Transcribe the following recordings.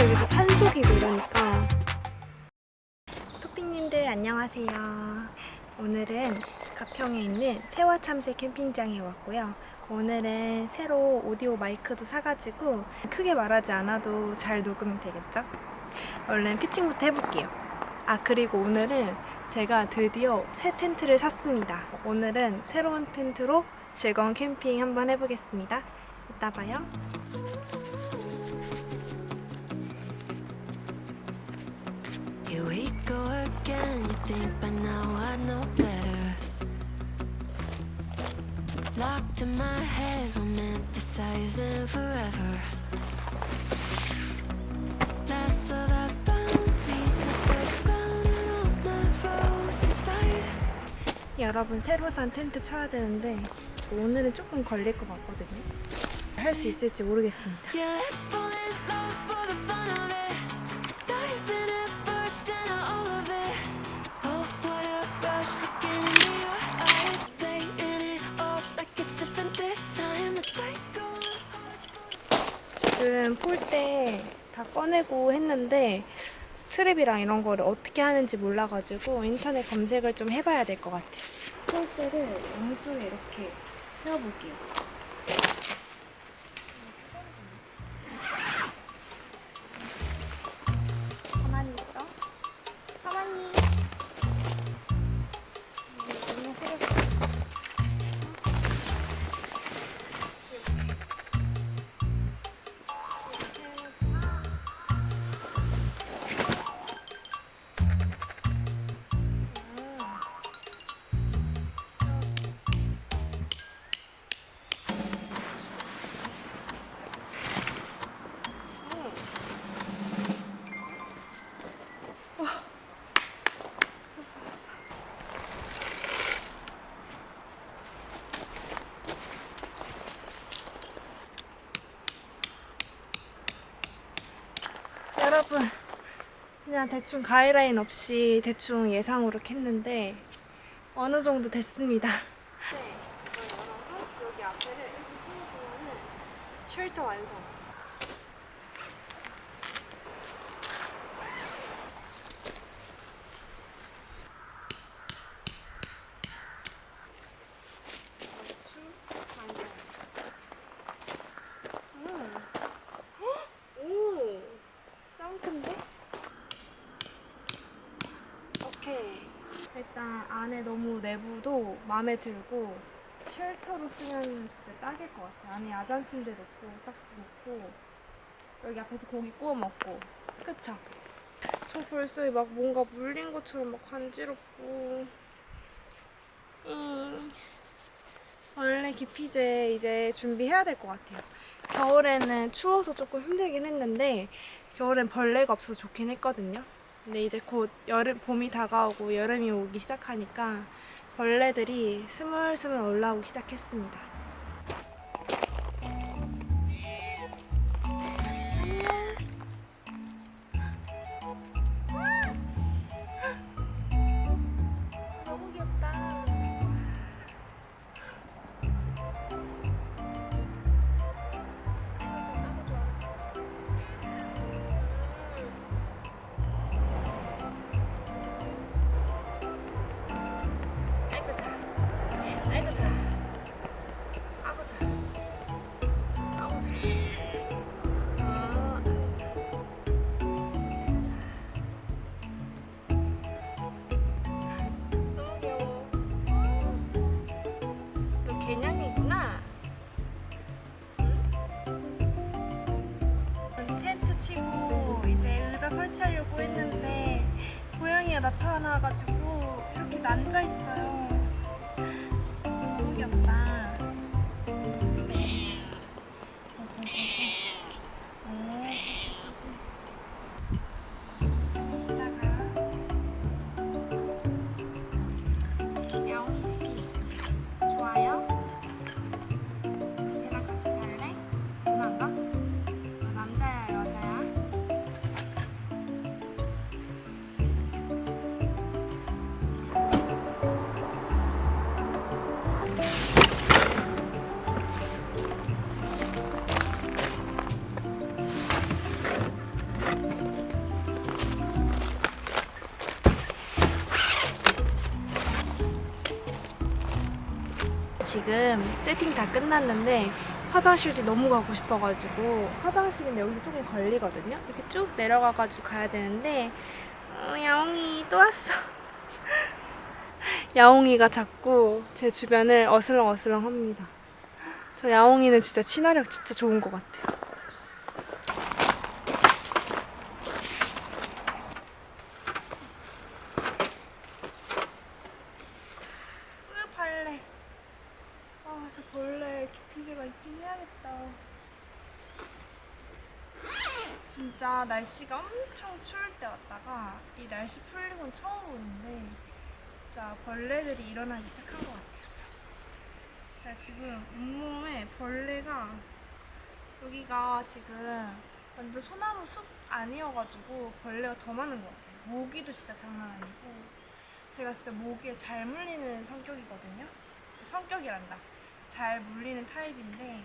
여기도 산속이고 이러니까. 토핑님들 안녕하세요. 오늘은 가평에 있는 세화참새 캠핑장에 왔고요. 오늘은 새로 오디오 마이크도 사가지고 크게 말하지 않아도 잘 녹으면 되겠죠? 얼른 피칭부터 해볼게요. 그리고 오늘은 제가 드디어 새 텐트를 샀습니다. 오늘은 새로운 텐트로 즐거운 캠핑 한번 해보겠습니다. 이따 봐요. Here we go again. You think by now I know better. Locked in my head, romanticizing forever. Last love I found leaves me background and all my roses died. 여러분, 새로 산 텐트 쳐야 되는데 오늘은 조금 걸릴 것 같거든요. 할 수 있을지 모르겠습니다. Yeah, let's fall in love for the fun of it. Dive in it first and all of it. Oh, what a rush looking into your eyes. Playing it off like it's different this time. Let's break 지금 폴대 다 꺼내고 했는데 스트랩이랑 이런 거를 어떻게 하는지 몰라가지고 인터넷 검색을 좀 해봐야 될 것 같아요. 폴대를 양쪽에 이렇게 세워볼게요. 가만히 있어. 가만히. 너무 세렸어. 여러분, 그냥 대충 가이드라인 없이 대충 예상으로 이렇게 했는데 어느 정도 됐습니다. 네, 이걸 열어서 여기 앞에를 이렇게 풀어주면은 쉘터 완성. 오, 짱 큰데? 오케이. 일단 안에 너무 내부도 마음에 들고 쉘터로 쓰면 진짜 딱일 것 같아. 안에 야전 침대 놓고 딱 놓고 여기 앞에서 고기 구워 먹고. 그쵸? 저 벌써 막 뭔가 물린 것처럼 막 간지럽고. 원래 기피제 이제 준비해야 될 것 같아요. 겨울에는 추워서 조금 힘들긴 했는데 겨울엔 벌레가 없어서 좋긴 했거든요. 근데 이제 곧 봄이 다가오고 여름이 오기 시작하니까 벌레들이 스물스물 올라오기 시작했습니다. 너무 귀엽다. 개냥이구나. 텐트 치고 이제 의자 설치하려고 했는데 고양이가 나타나가지고 이렇게 앉아 있어요. 너무 귀엽다. 지금 세팅 다 끝났는데 화장실이 너무 가고 싶어가지고 화장실인데 여기 조금 걸리거든요. 이렇게 쭉 내려가가지고 가야 되는데 야옹이 또 왔어. 야옹이가 자꾸 제 주변을 어슬렁어슬렁 합니다. 저 야옹이는 진짜 친화력 진짜 좋은 것 같아요. 벌레. 저 벌레 기피제가 있긴 해야겠다. 진짜 날씨가 엄청 추울 때 왔다가 이 날씨 풀린 건 처음 보는데 진짜 벌레들이 일어나기 시작한 것 같아요. 진짜 지금 온몸에 벌레가 여기가 지금 완전 소나무 숲 아니어가지고 벌레가 더 많은 것 같아요. 모기도 진짜 장난 아니고 제가 진짜 모기에 잘 물리는 성격이거든요. 성격이란다. 잘 물리는 타입인데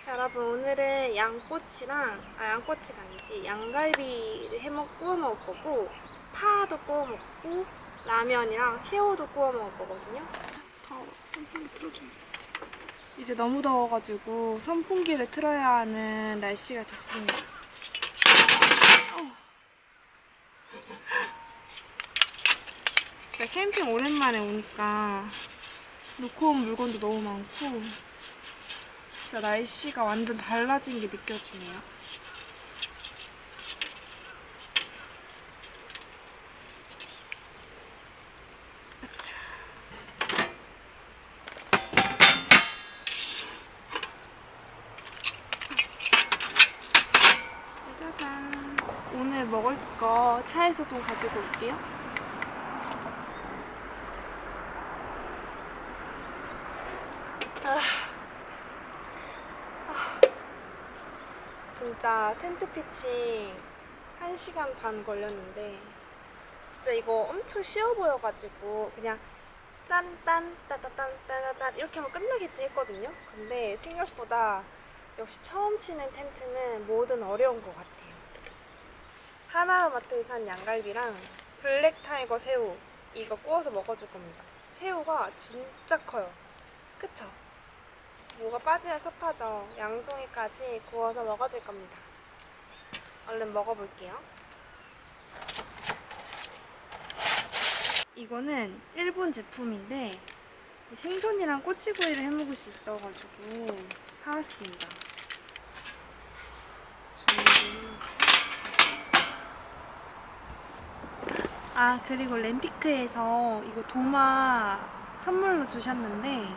여러분 오늘은 양꼬치가 아니지 양갈비를 구워 먹을 거고 파도 구워 먹고 라면이랑 새우도 구워 먹을 거거든요. 더워. 선풍기 틀어줘야겠어. 이제 너무 더워가지고 선풍기를 틀어야 하는 날씨가 됐습니다. 진짜 캠핑 오랜만에 오니까 놓고 온 물건도 너무 많고 진짜 날씨가 완전 달라진 게 느껴지네요. 아차. 짜잔. 오늘 먹을 거 차에서 좀 가지고 올게요. 진짜 텐트 피칭 1시간 반 걸렸는데 진짜 이거 엄청 쉬워 보여가지고 그냥 딴딴 따따딴 따따딴 이렇게 하면 끝나겠지 했거든요. 근데 생각보다 역시 처음 치는 텐트는 뭐든 어려운 것 같아요. 하나로마트에서 산 양갈비랑 블랙타이거 새우 이거 구워서 먹어줄 겁니다. 새우가 진짜 커요. 그쵸? 뭐가 빠지면 섭하죠. 양송이까지 구워서 먹어줄 겁니다. 얼른 먹어볼게요. 이거는 일본 제품인데 생선이랑 꼬치구이를 해먹을 수 있어가지고 사왔습니다. 그리고 렌티크에서 이거 도마 선물로 주셨는데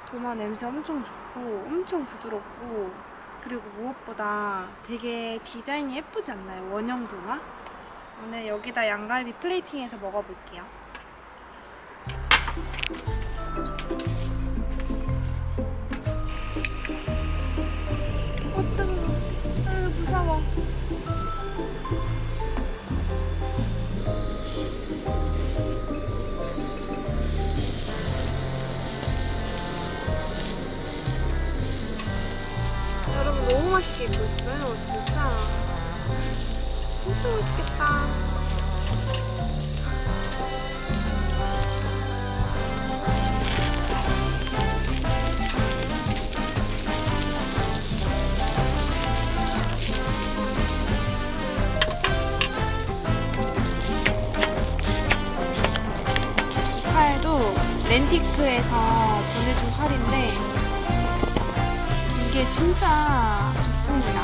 도마 냄새 엄청 좋고 엄청 부드럽고 그리고 무엇보다 되게 디자인이 예쁘지 않나요? 원형 도마? 오늘 여기다 양갈비 플레이팅해서 먹어볼게요. 뜨거워. 무서워. 여러분 너무 맛있게 입고 있어요. 진짜 맛있겠다. 이 칼도 렌티크에서 보내준 칼인데 이게 진짜 좋습니다.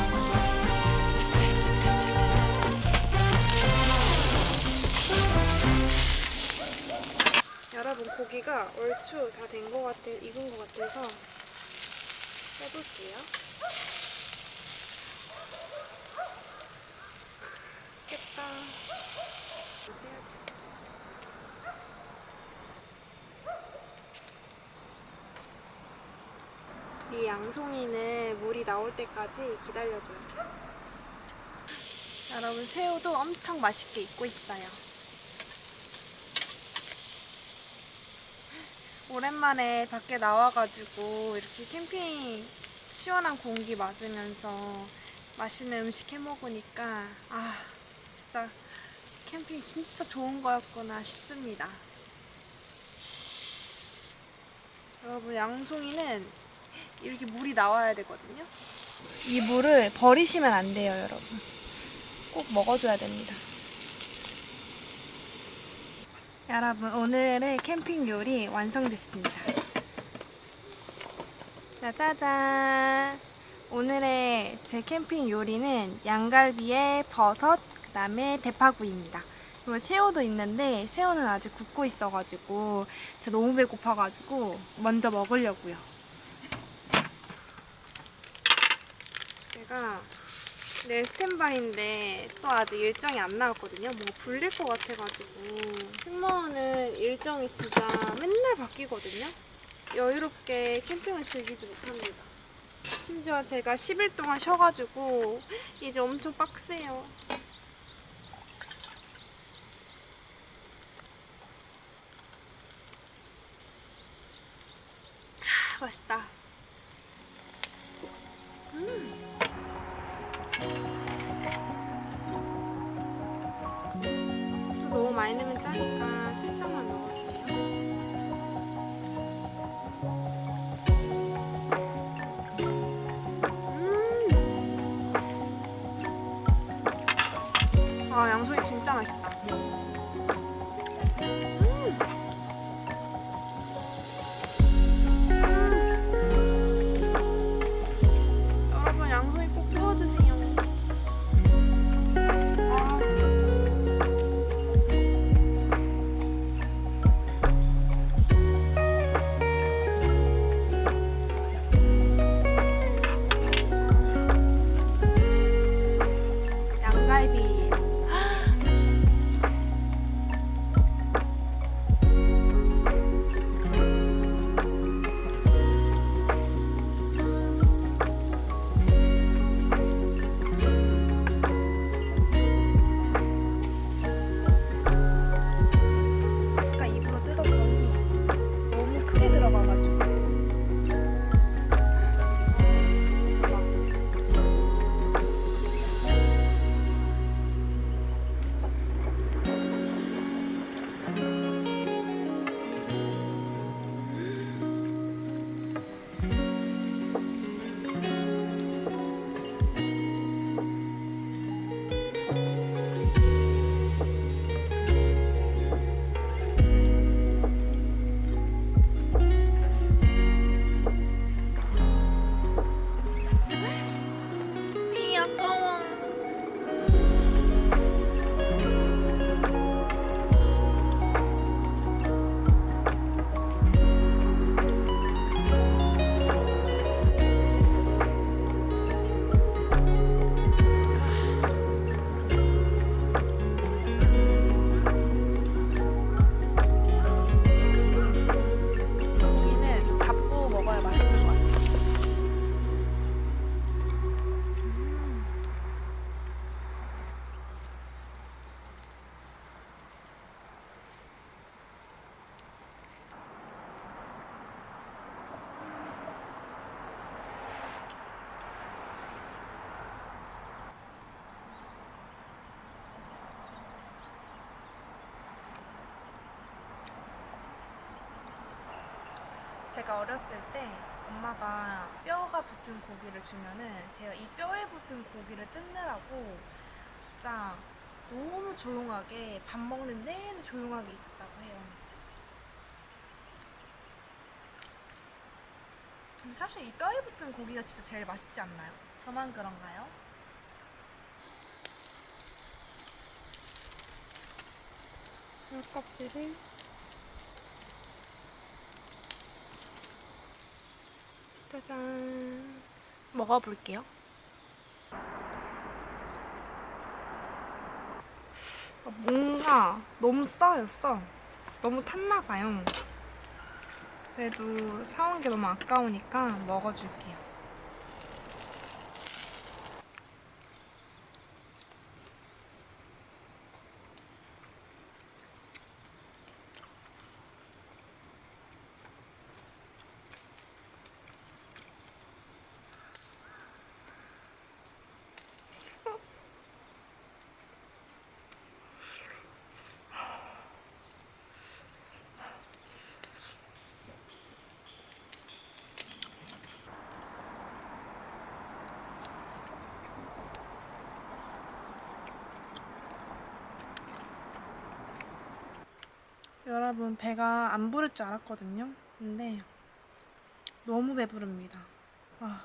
여러분 고기가 얼추 다 된 것 같아, 익은 것 같아서 해볼게요. 맛있겠다. 이 양송이는 물이 나올 때까지 기다려줘요. 여러분, 새우도 엄청 맛있게 익고 있어요. 오랜만에 밖에 나와가지고 이렇게 캠핑 시원한 공기 맞으면서 맛있는 음식 해 먹으니까 진짜 캠핑 진짜 좋은 거였구나 싶습니다. 여러분, 양송이는 이렇게 물이 나와야 되거든요. 이 물을 버리시면 안 돼요, 여러분. 꼭 먹어줘야 됩니다. 여러분, 오늘의 캠핑 요리 완성됐습니다. 짜자잔! 오늘의 제 캠핑 요리는 양갈비에 버섯, 그 다음에 대파구이입니다. 그리고 새우도 있는데 새우는 아직 굽고 있어가지고 제가 너무 배고파가지고 먼저 먹으려고요. 제가 내일 스탠바이인데 또 아직 일정이 안 나왔거든요. 뭔가 불릴 것 같아가지고. 승무원은 일정이 진짜 맨날 바뀌거든요. 여유롭게 캠핑을 즐기지 못합니다. 심지어 제가 10일 동안 쉬어가지고 이제 엄청 빡세요. 맛있다. 너무 많이 넣으면 짜니까 살짝만 넣어주세요. 양송이 진짜 맛있다. 여러분, 양송이 꼭 구워주세요. 양갈비. 아까 입으로 뜯었더니 너무 크게 들어가가지고. 아까워. 고기는 잡고 먹어야 맛있는 것 같아요. 제가 어렸을 때 엄마가 뼈가 붙은 고기를 주면은 제가 이 뼈에 붙은 고기를 뜯느라고 진짜 너무 조용하게 밥 먹는 내내 조용하게 있었다고 해요. 근데 사실 이 뼈에 붙은 고기가 진짜 제일 맛있지 않나요? 저만 그런가요? 이 껍질을 짜잔, 먹어볼게요. 뭔가 너무 써요. 너무 탔나봐요. 그래도 사온 게 너무 아까우니까 먹어줄게요. 여러분, 배가 안 부를 줄 알았거든요. 근데 너무 배부릅니다. 아.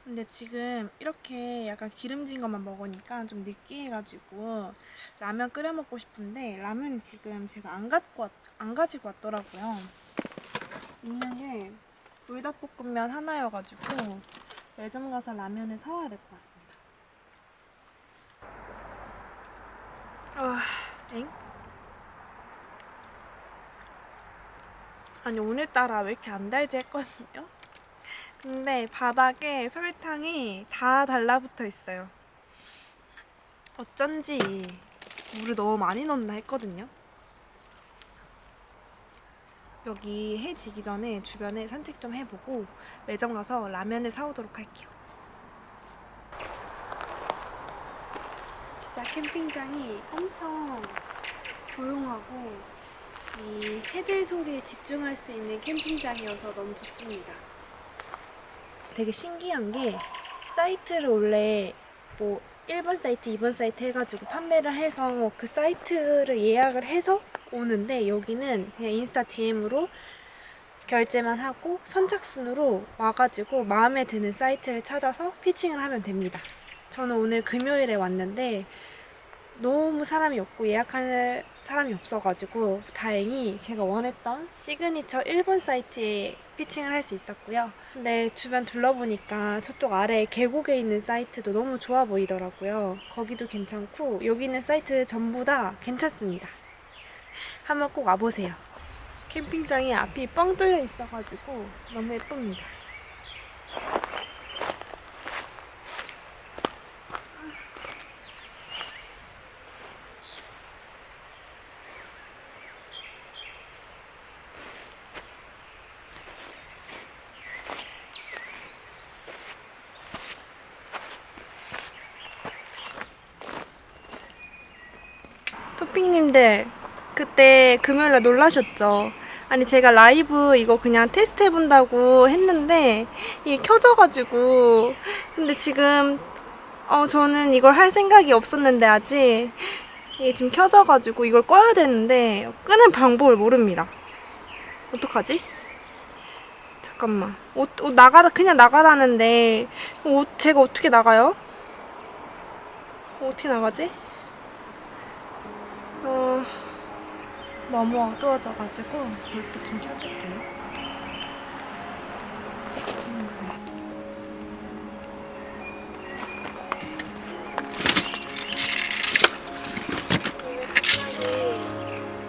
근데 지금 이렇게 약간 기름진 것만 먹으니까 좀 느끼해가지고 라면 끓여 먹고 싶은데 라면이 지금 제가 안 가지고 왔더라고요. 있는 게 불닭볶음면 하나여가지고 매점 가서 라면을 사와야 될 것 같습니다. 엥? 아니, 오늘따라 왜 이렇게 안 달지 했거든요? 근데 바닥에 설탕이 다 달라붙어 있어요. 어쩐지 물을 너무 많이 넣었나 했거든요. 여기 해 지기 전에 주변에 산책 좀 해보고 매점 가서 라면을 사오도록 할게요. 진짜 캠핑장이 엄청 조용하고 이 새들 소리에 집중할 수 있는 캠핑장이어서 너무 좋습니다. 되게 신기한 게 사이트를 원래 뭐 1번 사이트, 2번 사이트 해가지고 판매를 해서 그 사이트를 예약을 해서 오는데 여기는 그냥 인스타 DM으로 결제만 하고 선착순으로 와가지고 마음에 드는 사이트를 찾아서 피칭을 하면 됩니다. 저는 오늘 금요일에 왔는데 너무 사람이 없고 예약할 사람이 없어가지고 다행히 제가 원했던 시그니처 1번 사이트에 피칭을 할 수 있었고요. 근데 주변 둘러보니까 저쪽 아래 계곡에 있는 사이트도 너무 좋아 보이더라고요. 거기도 괜찮고 여기 있는 사이트 전부 다 괜찮습니다. 한번 꼭 와보세요. 캠핑장이 앞이 뻥 뚫려 있어가지고 너무 예쁩니다. 토핑님들 그때 금요일에 놀라셨죠? 아니 제가 라이브 이거 그냥 테스트 해본다고 했는데 이게 켜져가지고 근데 지금 저는 이걸 할 생각이 없었는데 아직 이게 지금 켜져가지고 이걸 꺼야 되는데 끄는 방법을 모릅니다. 어떡하지? 잠깐만 옷 나가라 그냥 나가라는데 옷 제가 어떻게 나가요? 어떻게 나가지? 너무 어두워져가지고 불빛 좀 켜줄게요.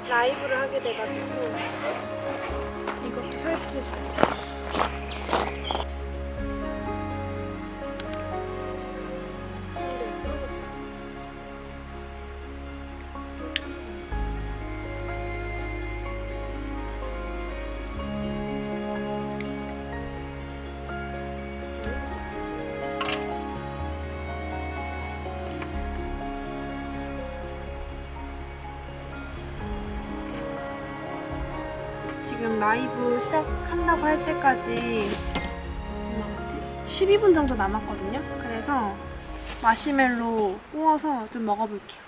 라이브를 하게 돼가지고 이것도 설치해줘요. 지금 라이브 시작한다고 할 때까지 12분 정도 남았거든요. 그래서 마시멜로 구워서 좀 먹어볼게요.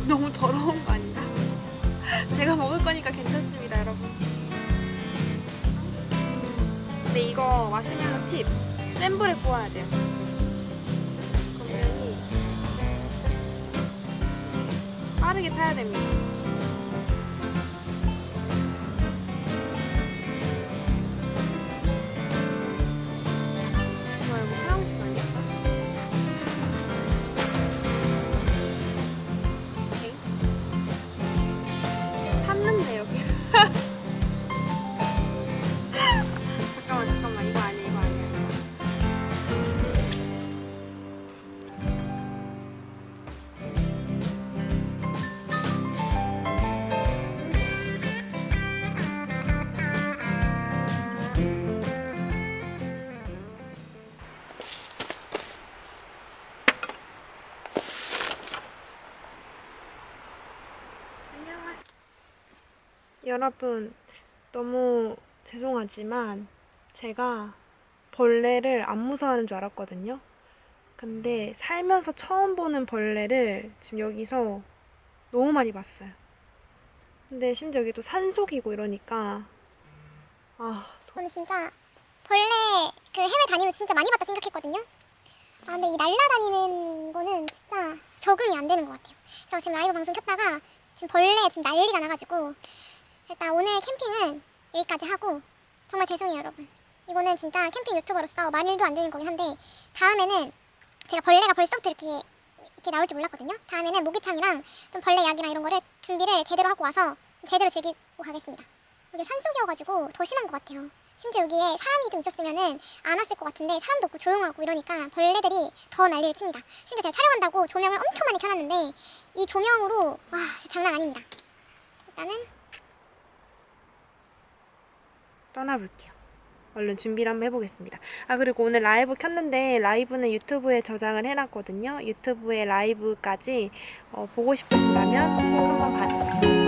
너무 더러운 거 아닌가? 제가 먹을 거니까 괜찮습니다, 여러분. 근데 이거 마시멜로 팁! 센 불에 구워야 돼요. 그러면 빠르게 타야 됩니다. 여러분, 너무 죄송하지만 제가 벌레를 안 무서워하는 줄 알았거든요. 근데 살면서 처음 보는 벌레를 지금 여기서 너무 많이 봤어요. 근데 심지어 여기 또 산속이고 이러니까 저는 진짜 벌레 그 해외 다니면 진짜 많이 봤다 생각했거든요. 근데 이 날라다니는 거는 진짜 적응이 안 되는 것 같아요. 그래서 지금 라이브 방송 켰다가 지금 벌레 지금 난리가 나가지고 일단 오늘 캠핑은 여기까지 하고 정말 죄송해요 여러분. 이거는 진짜 캠핑 유튜버로서 말도 안 되는 거긴 한데 다음에는 제가 벌레가 벌써부터 이렇게 나올 줄 몰랐거든요. 다음에는 모기창이랑 좀 벌레 약이랑 이런 거를 준비를 제대로 하고 와서 제대로 즐기고 가겠습니다. 이게 산속이어가지고 더 심한 것 같아요. 심지어 여기에 사람이 좀 있었으면은 안 왔을 것 같은데 사람도 없고 조용하고 이러니까 벌레들이 더 난리를 칩니다. 심지어 제가 촬영한다고 조명을 엄청 많이 켜놨는데 이 조명으로 와 진짜 장난 아닙니다. 일단은 떠나볼게요. 얼른 준비를 한번 해보겠습니다. 그리고 오늘 라이브 켰는데 라이브는 유튜브에 저장을 해놨거든요. 유튜브에 라이브까지 보고 싶으신다면 꼭 한번 봐주세요.